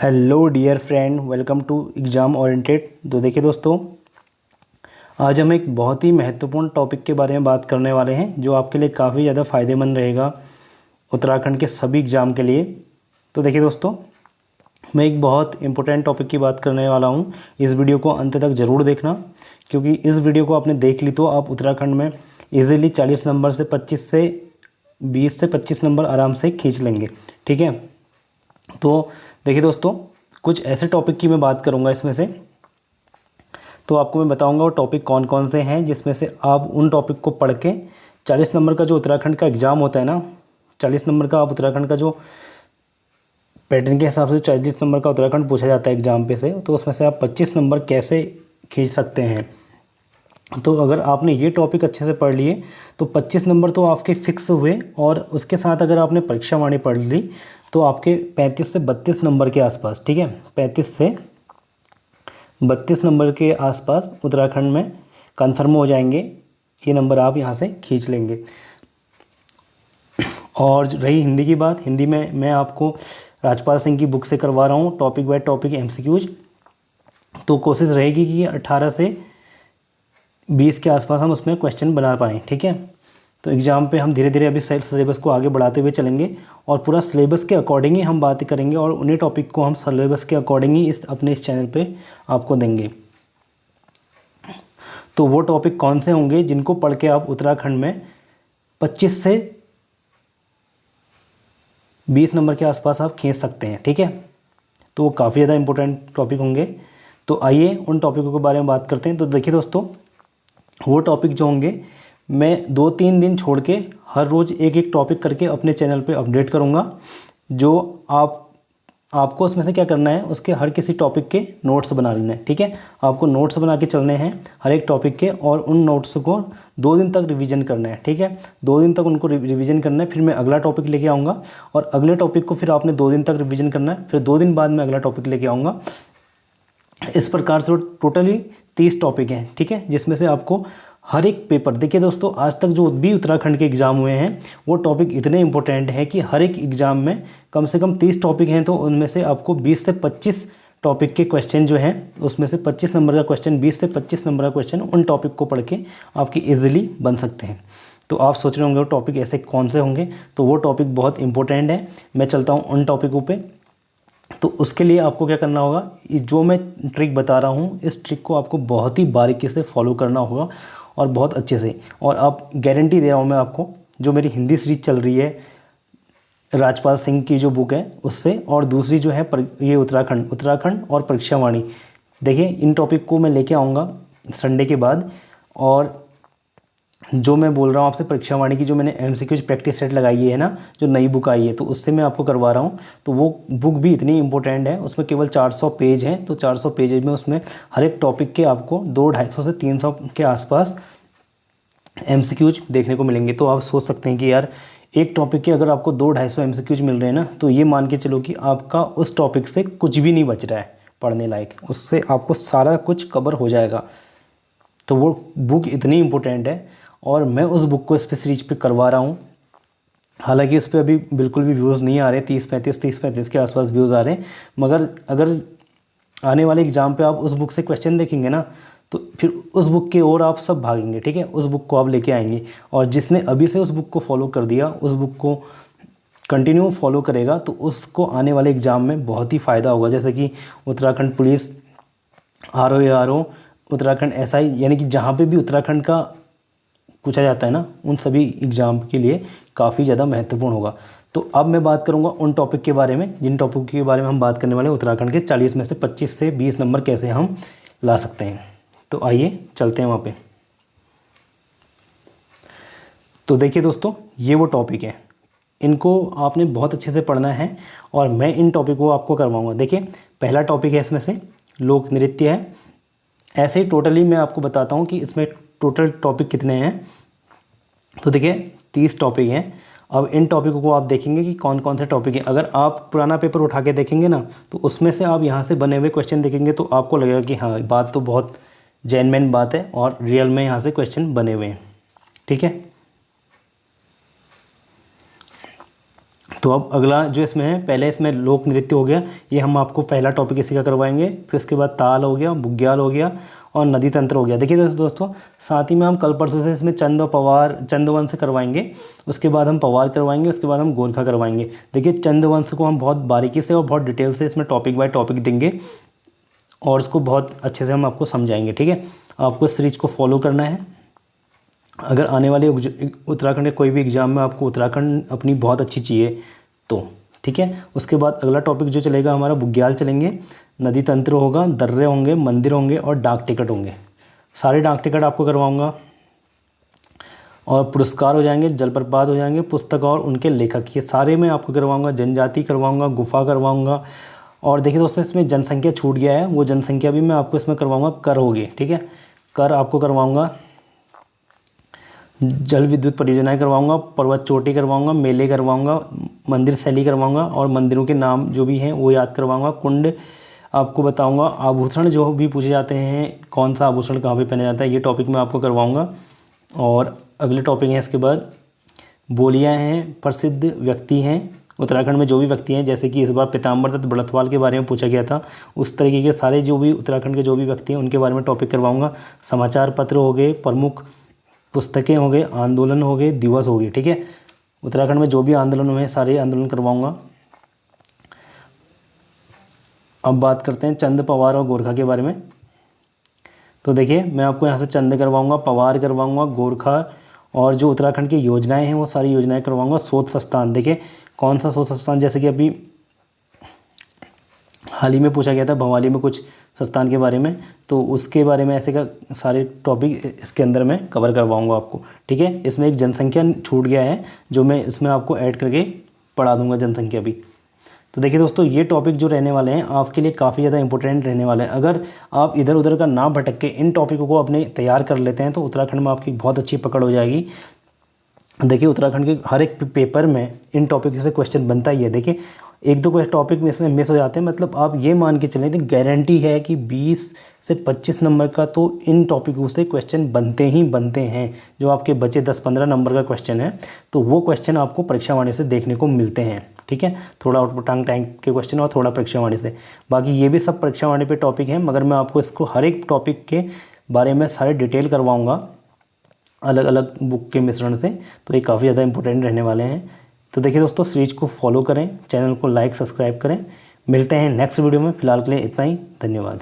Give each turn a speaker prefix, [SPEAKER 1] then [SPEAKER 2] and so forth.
[SPEAKER 1] Hello dear friend, welcome to exam oriented. तो देखिए दोस्तों, आज हम एक बहुत ही महत्वपूर्ण टॉपिक के बारे में बात करने वाले हैं जो आपके लिए काफ़ी ज़्यादा फ़ायदेमंद रहेगा उत्तराखंड के सभी एग्ज़ाम के लिए। तो देखिए दोस्तों, मैं एक बहुत इम्पोर्टेंट टॉपिक की बात करने वाला हूँ। इस वीडियो को अंत तक ज़रूर देखना, क्योंकि इस वीडियो को आपने देख ली तो आप उत्तराखंड में ईज़िली 40 नंबर से 20 से 25 नंबर आराम से खींच लेंगे। ठीक है, तो देखिए दोस्तों, कुछ ऐसे टॉपिक की मैं बात करूंगा इसमें से, तो आपको मैं बताऊंगा वो टॉपिक कौन कौन से हैं जिसमें से आप उन टॉपिक को पढ़ के 40 नंबर का जो उत्तराखंड का एग्ज़ाम होता है ना, 40 नंबर का आप उत्तराखंड का जो पैटर्न के हिसाब से 40 नंबर का उत्तराखंड पूछा जाता है एग्ज़ाम पे से, तो उसमें से आप 25 नंबर कैसे खींच सकते हैं। तो अगर आपने ये टॉपिक अच्छे से पढ़ लिए तो 25 नंबर तो आपके फिक्स हुए, और उसके साथ अगर आपने परीक्षा वाणी पढ़ ली तो आपके 35 से 32 नंबर के आसपास, ठीक है, 35 से 32 नंबर के आसपास उत्तराखंड में कंफर्म हो जाएंगे। ये नंबर आप यहाँ से खींच लेंगे। और रही हिंदी की बात, हिंदी में मैं आपको राजपाल सिंह की बुक से करवा रहा हूँ टॉपिक बाय टॉपिक MCQs। तो कोशिश रहेगी कि 18 से 20 के आसपास हम उसमें क्वेश्चन बना पाएँ। ठीक है, तो एग्ज़ाम पे हम धीरे धीरे अभी सिलेबस को आगे बढ़ाते हुए चलेंगे और पूरा सिलेबस के अकॉर्डिंग ही हम बातें करेंगे, और उन्हीं टॉपिक को हम सिलेबस के अकॉर्डिंग ही अपने इस चैनल पे आपको देंगे। तो वो टॉपिक कौन से होंगे जिनको पढ़ के आप उत्तराखंड में 25 से 20 नंबर के आसपास आप खींच सकते हैं। ठीक है, तो वो काफ़ी ज़्यादा इंपॉर्टेंट टॉपिक होंगे। तो आइए उन टॉपिकों के बारे में बात करते हैं। तो देखिए दोस्तों, वो टॉपिक जो होंगे मैं 2-3 दिन छोड़ के हर रोज़ एक एक टॉपिक करके अपने चैनल पे अपडेट करूँगा। जो आपको उसमें से क्या करना है, उसके हर किसी टॉपिक के नोट्स बना लेने हैं। ठीक है, आपको नोट्स बना के चलने हैं हर एक टॉपिक के, और उन नोट्स को 2 दिन तक रिवीजन करना है। ठीक है, 2 दिन तक उनको रिवीजन करना है, फिर मैं अगला टॉपिक लेके आऊँगा, और अगले टॉपिक को फिर आपने 2 दिन तक रिवीजन करना है, फिर 2 दिन बाद मैं अगला टॉपिक लेके आऊँगा। इस प्रकार से टोटली 30 टॉपिक हैं। ठीक है, जिसमें से आपको हर एक पेपर, देखिए दोस्तों, आज तक जो भी उत्तराखंड के एग्ज़ाम हुए हैं वो टॉपिक इतने इंपॉर्टेंट हैं कि हर एक एग्ज़ाम में कम से कम 30 टॉपिक हैं, तो उनमें से आपको 20 से 25 टॉपिक के क्वेश्चन जो हैं, उसमें से 25 नंबर का क्वेश्चन, 20 से 25 नंबर का क्वेश्चन उन टॉपिक को पढ़ के आपके ईजिली बन सकते हैं। तो आप सोच रहे होंगे वो टॉपिक ऐसे कौन से होंगे, तो वो टॉपिक बहुत इंपॉर्टेंट है। मैं चलता हूँ उन टॉपिकों पर। तो उसके लिए आपको क्या करना होगा, जो मैं ट्रिक बता रहा हूँ इस ट्रिक को आपको बहुत ही बारीकी से फॉलो करना होगा, और बहुत अच्छे से। और आप गारंटी दे रहा हूँ मैं आपको, जो मेरी हिंदी सीरीज चल रही है राजपाल सिंह की जो बुक है उससे, और दूसरी जो है ये उत्तराखंड और परीक्षा वाणी, देखिए इन टॉपिक को मैं लेके आऊँगा संडे के बाद। और जो मैं बोल रहा हूँ आपसे, परीक्षा वाणी की जो मैंने MCQs प्रैक्टिस सेट लगाई है ना, जो नई बुक आई है, तो उससे मैं आपको करवा रहा हूँ। तो वो बुक भी इतनी इंपॉर्टेंट है, उसमें केवल 400 पेज हैं। तो 400 पेज में उसमें हर एक टॉपिक के आपको 200-250 से 300 के आसपास MCQs देखने को मिलेंगे। तो आप सोच सकते हैं कि यार, एक टॉपिक के अगर आपको 200-250 MCQs मिल रहे हैं ना, तो ये मान के चलो कि आपका उस टॉपिक से कुछ भी नहीं बच रहा है पढ़ने लायक, उससे आपको सारा कुछ कवर हो जाएगा। तो वो बुक इतनी इम्पोर्टेंट है, और मैं उस बुक को इस पे सीरीज पे करवा रहा हूँ। हालांकि उस पर अभी बिल्कुल भी व्यूज़ नहीं आ रहे, 30-35 के आसपास व्यूज़ आ रहे हैं, मगर अगर आने वाले एग्ज़ाम पे आप उस बुक से क्वेश्चन देखेंगे ना, तो फिर उस बुक के और आप सब भागेंगे। ठीक है, उस बुक को आप लेके आएंगे, और जिसने अभी से उस बुक को फॉलो कर दिया, उस बुक को कंटिन्यू फॉलो करेगा, तो उसको आने वाले एग्ज़ाम में बहुत ही फ़ायदा होगा। जैसे कि Uttarakhand police, RO Uttarakhand SI, यानी कि जहाँ पे भी उत्तराखंड का पूछा जाता है ना, उन सभी एग्ज़ाम के लिए काफ़ी ज़्यादा महत्वपूर्ण होगा। तो अब मैं बात करूँगा उन टॉपिक के बारे में जिन टॉपिक के बारे में हम बात करने वाले हैं, उत्तराखंड के 40 में से 25 से 20 नंबर कैसे हम ला सकते हैं। तो आइए चलते हैं वहाँ पे। तो देखिए दोस्तों, ये वो टॉपिक है, इनको आपने बहुत अच्छे से पढ़ना है, और मैं इन टॉपिक को आपको करवाऊँगा। देखिए, पहला टॉपिक है इसमें से लोक नृत्य है। ऐसे ही टोटली मैं आपको बताता हूँ कि इसमें टोटल टॉपिक कितने हैं। तो देखिए 30 टॉपिक हैं। अब इन टॉपिकों को आप देखेंगे कि कौन कौन से टॉपिक हैं। अगर आप पुराना पेपर उठा के देखेंगे ना, तो उसमें से आप यहाँ से बने हुए क्वेश्चन देखेंगे, तो आपको लगेगा कि हाँ, बात तो बहुत जेन्युइन बात है, और रियल में यहाँ से क्वेश्चन बने हुए हैं। ठीक है, तो अब अगला जो इसमें है, पहले इसमें लोक नृत्य हो गया, ये हम आपको पहला टॉपिक इसी का करवाएंगे। फिर उसके बाद ताल हो गया, बुग्याल हो गया और नदी तंत्र हो गया। देखिए दोस्तों साथ ही में हम कल परसों से इसमें चंद और पवार, चंदवंश करवाएंगे, उसके बाद हम पवार करवाएंगे, उसके बाद हम गोरखा करवाएंगे। देखिए चंदवंश को हम बहुत बारीकी से और बहुत डिटेल से इसमें टॉपिक बाय टॉपिक देंगे और इसको बहुत अच्छे से हम आपको समझाएंगे। ठीक है, आपको इस सीरीज को फॉलो करना है। अगर आने वाले उत्तराखंड के कोई भी एग्ज़ाम में आपको उत्तराखंड अपनी बहुत अच्छी चाहिए तो ठीक है। उसके बाद अगला टॉपिक जो चलेगा हमारा बुग्याल चलेंगे, नदी तंत्र होगा, दर्रे होंगे, मंदिर होंगे और डाक टिकट होंगे। सारे डाक टिकट आपको करवाऊंगा और पुरस्कार हो जाएंगे, जलप्रपात हो जाएंगे, पुस्तक और उनके लेखक, ये सारे मैं आपको करवाऊंगा। जनजाति करवाऊंगा, गुफा करवाऊंगा। और देखिए दोस्तों इसमें जनसंख्या छूट गया है, वो जनसंख्या भी मैं आपको इसमें करवाऊंगा। कर होगी, ठीक है, कर आपको करवाऊंगा। जल विद्युत परियोजनाएं करवाऊंगा, पर्वत चोटी करवाऊंगा, मेले करवाऊंगा, मंदिर शैली करवाऊंगा और मंदिरों के नाम जो भी हैं वो याद करवाऊंगा। कुंड आपको बताऊंगा, आभूषण जो भी पूछे जाते हैं, कौन सा आभूषण कहाँ पे पहना जाता है, ये टॉपिक मैं आपको करवाऊंगा। और अगले टॉपिक हैं इसके बाद बोलियाँ हैं, प्रसिद्ध व्यक्ति हैं उत्तराखंड में जो भी व्यक्ति हैं, जैसे कि इस बार पीताम्बर दत्त बड़थवाल के बारे में पूछा गया था, उस तरीके के सारे जो भी उत्तराखंड के जो भी व्यक्ति हैं उनके बारे में टॉपिक करवाऊँगा। समाचार पत्र हो गए, प्रमुख पुस्तकें हो गए, आंदोलन हो गए, दिवस हो गए। ठीक है, उत्तराखंड में जो भी आंदोलन हुए सारे आंदोलन करवाऊंगा। अब बात करते हैं चंद, पवार और गोरखा के बारे में। तो देखिए मैं आपको यहाँ से चंद करवाऊंगा, पवार करवाऊंगा, गोरखा और जो उत्तराखंड की योजनाएं हैं वो सारी योजनाएं करवाऊंगा। शोध संस्थान, देखिए कौन सा शोध संस्थान, जैसे कि अभी हाल ही में पूछा गया था भवाली में कुछ संस्थान के बारे में, तो उसके बारे में ऐसे का सारे टॉपिक इसके अंदर मैं कवर करवाऊंगा आपको। ठीक है, इसमें एक जनसंख्या छूट गया है जो मैं इसमें आपको ऐड करके पढ़ा दूंगा, जनसंख्या भी। तो देखिए दोस्तों ये टॉपिक जो रहने वाले हैं आपके लिए काफ़ी ज़्यादा इंपॉर्टेंट रहने वाले हैं। अगर आप इधर उधर का ना भटक के इन टॉपिकों को अपने तैयार कर लेते हैं तो उत्तराखंड में आपकी बहुत अच्छी पकड़ हो जाएगी। देखिए उत्तराखंड के हर एक पेपर में इन टॉपिक से क्वेश्चन बनता ही है। देखिए एक दो टॉपिक में इसमें मिस हो जाते हैं, मतलब आप ये मान के चलें कि गारंटी है कि 20 से 25 नंबर का तो इन टॉपिकों से क्वेश्चन बनते ही बनते हैं। जो आपके बचे 10-15 नंबर का क्वेश्चन है तो वो क्वेश्चन आपको परीक्षा वाणी से देखने को मिलते हैं। ठीक है, थोड़ा आउटपुट टैंक के क्वेश्चन और थोड़ा परीक्षा वाणी से, बाकी ये भी सब परीक्षा वाणी पे टॉपिक हैं, मगर मैं आपको इसको हर एक टॉपिक के बारे में सारे डिटेल करवाऊँगा अलग अलग बुक के मिश्रण से। तो ये काफ़ी ज़्यादा इंपॉर्टेंट रहने वाले हैं। तो देखिए दोस्तों सीरीज को फॉलो करें, चैनल को लाइक सब्सक्राइब करें। मिलते हैं नेक्स्ट वीडियो में, फिलहाल के लिए इतना ही, धन्यवाद।